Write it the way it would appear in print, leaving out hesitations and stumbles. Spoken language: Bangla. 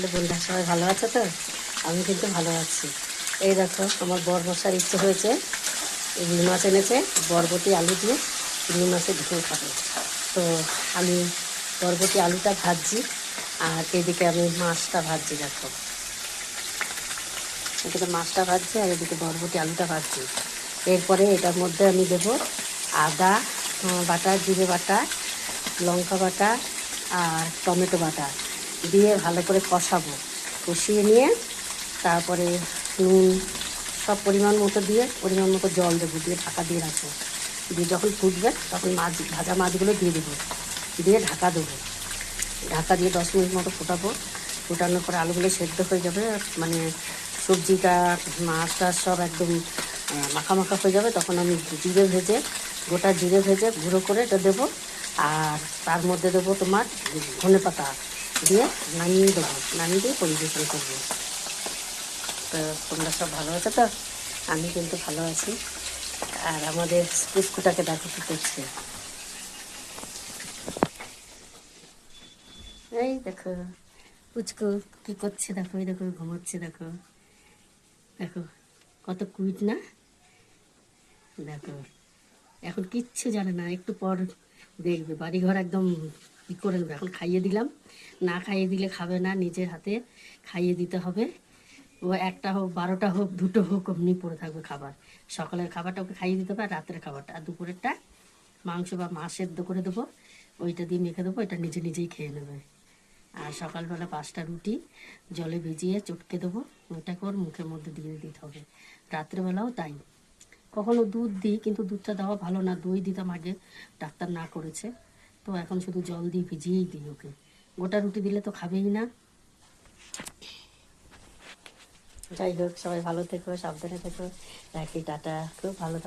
তাহলে বন্ধুরা সবাই ভালো আছে তো? আমি কিন্তু ভালো আছি। এই দেখো আমার বর মশার ইচ্ছে হয়েছে রুই মাছ এনেছে, বরবটি আলু দিয়ে রুই মাছের ঝোল খাবে। তো আমি বরবটি আলুটা ভাজছি আর এদিকে আমি মাছটা ভাজছি। দেখো এদিকে মাছটা ভাজছি আর এদিকে বরবটি আলুটা ভাজছি। এরপরে এটার মধ্যে আমি দেবো আদা বাটা, জিরে বাটা, লঙ্কা বাটা আর টমেটো বাটা দিয়ে ভালো করে কষাবো। কষিয়ে নিয়ে তারপরে নুন সব পরিমাণ মতো দিয়ে পরিমাণ মতো জল দেবো, দিয়ে ঢাকা দিয়ে রাখবো। দিয়ে যখন ফুটবে তখন মাছ, ভাজা মাছগুলো দিয়ে দেবো, দিয়ে ঢাকা দেবো। ঢাকা দিয়ে 10 মিনিট মতো ফোটাবো। ফোটানোর পরে আলুগুলো সেদ্ধ হয়ে যাবে, মানে সবজিটা মাছ টাছ সব একদম মাখা মাখা হয়ে যাবে। তখন আমি জিরে ভেজে, গোটা জিরে ভেজে গুঁড়ো করে এটা দেবো। আর তার মধ্যে দেবো তোমার ধনেপাতা দিয়ে নামিয়ে দেবো, নামিয়ে দিয়ে পরিবেশন করবো। তো তোমরা সব ভালো আছো তো? আমি কিন্তু ভালো আছি। আর আমাদের পুষ্কুটাকে দেখো কী করছে। এই দেখো পুচকু কী করছে, দেখো এই দেখো ঘুমোচ্ছে। দেখো দেখো কত কুইট না। দেখো এখন কিচ্ছু জানে না, একটু পর দেখবে বাড়িঘর একদম ই করে নেবে। এখন খাইয়ে দিলাম, না খাইয়ে দিলে খাবে না, নিজের হাতে খাইয়ে দিতে হবে। ও 1টা হোক 12টা হোক 2টো হোক অমনি পড়ে থাকবে খাবার। সকালের খাবারটা ওকে খাইয়ে দিতে হবে, আর রাতের খাবারটা, আর দুপুরেরটা মাংস বা মাছ সেদ্ধ করে দেবো, ওইটা দিয়ে মেখে দেবো, এটা নিজে নিজেই খেয়ে নেবে। আর সকালবেলা 5টা রুটি জলে ভিজিয়ে চটকে দেবো, ওটাকে ওর মুখের মধ্যে দিয়ে দিতে হবে। রাত্রেবেলাও তাই। কখনো দুধ দিই, কিন্তু দুধটা দেওয়া ভালো না, দই দিতাম আগে, ডাক্তার না করেছে। তো এখন শুধু জল দিয়ে ভিজিয়েই দিই ওকে। গোটা রুটি দিলে তো খাবেই না। যাই হোক, সবাই ভালো থেকো, সাবধানে থেকো, রাখি, টাটা, খুব ভালো।